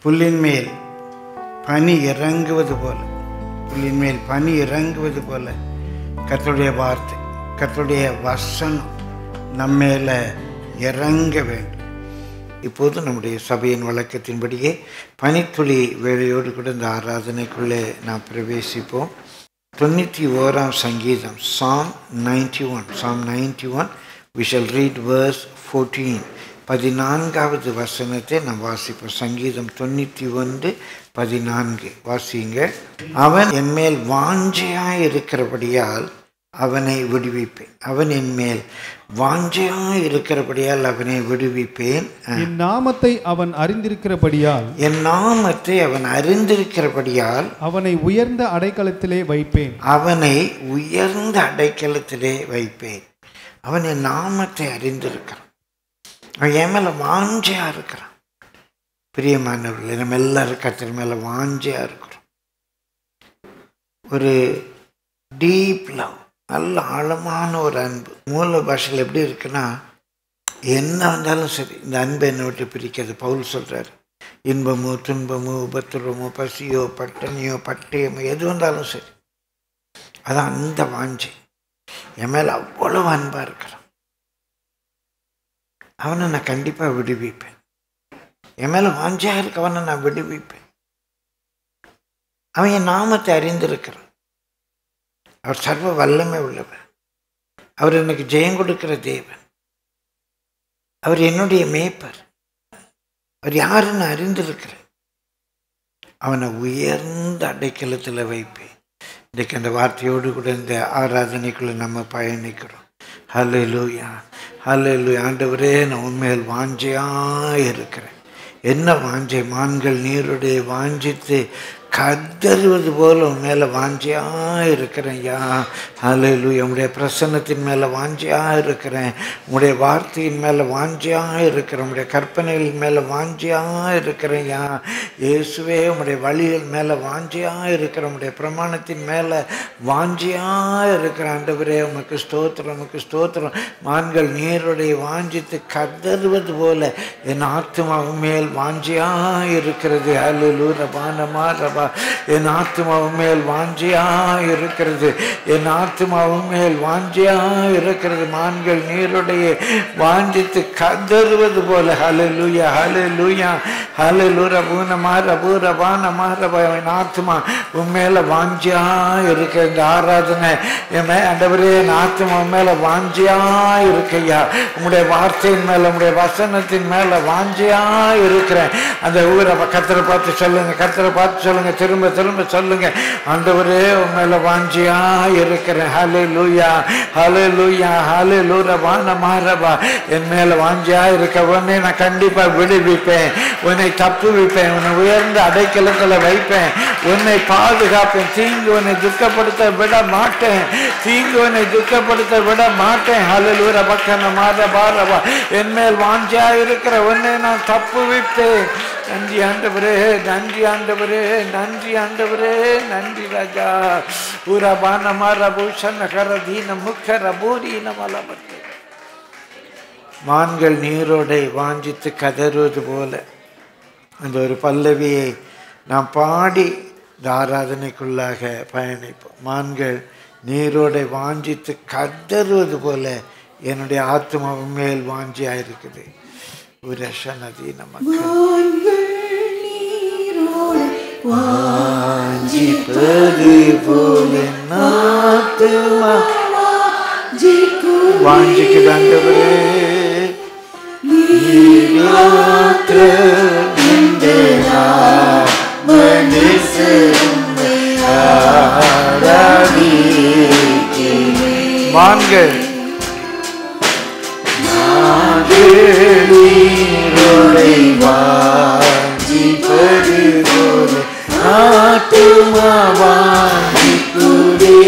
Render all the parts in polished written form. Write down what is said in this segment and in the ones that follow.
புல்லின் மேல் பனி இறங்குவது போல, புல்லின் மேல் பனி இறங்குவது போல கர்த்தருடைய வார்த்தை, கர்த்தருடைய வசனம் நம்மேல இறங்க வேண்டும். இப்போது நம்முடைய சபையின் வழக்கத்தின்படியே பனித்துளி வேளையோடு கூட இந்த ஆராதனைக்குள்ளே நாம் பிரவேசிப்போம். 91 சங்கீதம், Psalm 91. We shall read verse 14. 14வது வசனத்தை நாம் வாசிப்போம். சங்கீதம் 91:14 வாசிங்க. அவன் என்மேல் வாஞ்சையாய் இருக்கிறபடியால் அவனை விடுவிப்பேன். அவன் என்மேல் வாஞ்சையாய் இருக்கிறபடியால் அவனை விடுவிப்பேன். என் நாமத்தை அவன் அறிந்திருக்கிறபடியால், என் நாமத்தை அவன் அறிந்திருக்கிறபடியால் அவனை உயர்ந்த அடைக்கலத்திலே வைப்பேன். அவனை உயர்ந்த அடைக்கலத்திலே வைப்பேன். அவன் என் நாமத்தை அறிந்திருக்கிறான். அவன் என் மேலே வாஞ்சையாக இருக்கிறான். பிரியமானவர்களே, நம்ம எல்லாரும் கர்த்தர் மேலே வாஞ்சையாக இருக்கிறோம். ஒரு டீப் லவ், நல்ல ஆழமான ஒரு அன்பு. மூல பாஷையில் எப்படி இருக்குன்னா, என்ன வந்தாலும் சரி இந்த அன்பை என்னை விட்டு பிரிக்காது. பவுல் சொல்கிறார், இன்பமோ துன்பமோ உபத்திரமோ பசியோ பட்டணியோ பட்டயமோ எது வந்தாலும் சரி, அதான் அந்த வாஞ்சை. என் மேலே அவ்வளவு அன்பாக இருக்கிறான். அவனை நான் கண்டிப்பாக விடுவிப்பேன். என் மேலே வாஞ்சையாக இருக்கவனை நான் விடுவிப்பேன். அவன் என் நாமத்தை அறிந்திருக்கிறான். அவர் சர்வ வல்லமை உள்ளவர். அவர் எனக்கு ஜெயம் கொடுக்கிற தேவன். அவர் என்னுடைய மேய்ப்பர். அவர் யாருன்னு அறிந்திருக்கிறேன். அவனை உயர்ந்த அடைக்கலத்தில் வைப்பேன். இன்றைக்கு அந்த வார்த்தையோடு கூட இந்த ஆராதனைக்குள்ளே நம்ம பயணிக்கிறோம். ஹல்லேலூயா, ஹல்லேலூயா. ஆண்டவரே, நான் உண்மையில் வாஞ்சையாக இருக்கிறேன். என்ன வாஞ்சை? மான்கள் நீருடைய வாஞ்சித்து கதறுவது போல உன் மேலே வாஞ்சியாக இருக்கிறேன் யா. ஹல்லேலூயா. உம்முடைய பிரசன்னத்தின் மேலே வாஞ்சியாக இருக்கிறேன். உம்முடைய வார்த்தையின் மேலே வாஞ்சியாக இருக்கிறேன். உம்முடைய கற்பனைகளின் மேலே வாஞ்சியாக இருக்கிறேன் யா. இயேசுவே, உம்முடைய வழிகள் மேலே வாஞ்சியாக இருக்கிறேன். உம்முடைய பிரமாணத்தின் மேலே வாஞ்சியாக இருக்கிற ஆண்டவரே, உமக்கு ஸ்தோத்திரம், உமக்கு ஸ்தோத்திரம். மான்கள் நீருடைய வாஞ்சித்து கதறுவது போல என் ஆத்துமா உண்மையில் வாஞ்சியாக இருக்கிறது. ஹல்லேலூயா. பானமா ரபா. என் ஆத்துமாவும் மேல் வாஞ்சியாக இருக்கிறது. என் ஆத்துமாவும் மேல் வாஞ்சியாக இருக்கிறது. மான்கள் நீருடைய வாஞ்சித்து கதறுவது போல. ஹல்லேலூயா, ஹல்லேலூயா, ஹல்லேலூயா. பூனமா ரபூர பானமா ரபா. என் ஆத்துமா உண்மையில வாஞ்சியாக இருக்கிற இந்த ஆராதனை ஆண்டவரே, என் ஆத்துமா மேல வாஞ்சியாக இருக்கையா. உங்களுடைய வார்த்தையின் மேல, உங்களுடைய வசனத்தின் மேல வாஞ்சியாக இருக்கிறேன். அந்த ஊரை கர்த்தரை பார்த்து சொல்லுங்க, கர்த்தரை பார்த்து சொல்லுங்க, திரும்ப திரும்ப சொல்லுங்க. ஆண்டவரே, உண்மையில வாஞ்சியா இருக்கிறேன். ஹல்லேலூயா, ஹல்லேலூயா, ஹல்லேலூயா. வானமா ரபா. என் மேல வாஞ்சியா இருக்க உன்னை நான் கண்டிப்பா விடுவிப்பேன். உன்னை தப்புவிப்பேன். உன்னை உயர்ந்த அடைக்கலத்தில் வைப்பேன். உன்னை பாதுகாப்பேன். தீங்கு உன்னை துக்கப்படுத்த விட மாட்டேன். தீங்கு உன்னை துக்கப்படுத்த விட மாட்டேன். ஹல்லேலூயா. பக்கனமா ரபா ரபா. என் மேல் வாஞ்சியா இருக்கிற உன்னை நான் தப்புவிப்பேன். நன்றி ஆண்டவரே, நன்றி ஆண்டவரே, நன்றி ஆண்டவரே, நன்றி ராஜா. மான்கள் நீரோடை வாஞ்சித்து கதறுவது போல அந்த ஒரு பல்லவியை நாம் பாடி இந்த ஆராதனைக்குள்ளாக பயணிப்போம். மான்கள் நீரோடை வாஞ்சித்து கதறுவது போல என்னுடைய ஆத்மா மேல் வாஞ்சியாக இருக்குது. உரஷனதி நமக்கு வாஞ்சிப்பது போல ஆத்துமா வாஞ்சிக்குது ஆண்டவரே. மான்கள் நீரோடை வாஞ்சிப்பது போல ஆத்துமா வாஞ்சிக்குதே.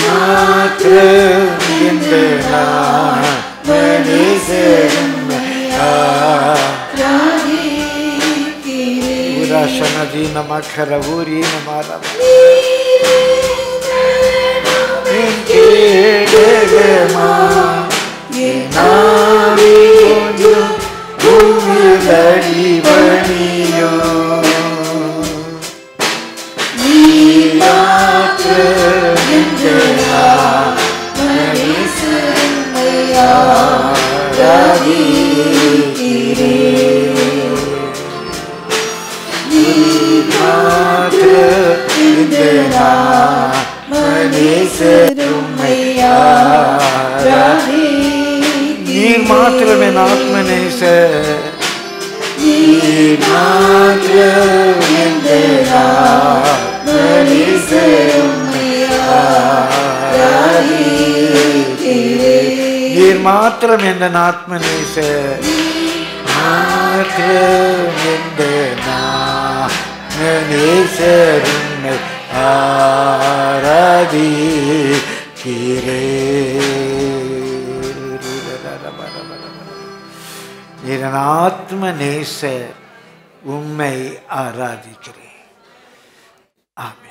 மாத்திரம் என்ற உராசனதி நமக்கர ஊரி நமாரா கேடகமா நாவி கொஞ்சம் மாத்திரம் என் ஆத்ம நேசர், நீர் மாத்திரம் என் ஆத்ம நேசர், உம்மை ஆராதிக்கிறேன். நீர் மாத்திரம் என் ஆத்ம நேசர், மாத்திரம் என் ஆத்ம நேசர், உம்மை என் ஆத்ம நேசர், உம்மை ஆராதிக்கிறேன். ஆமென்.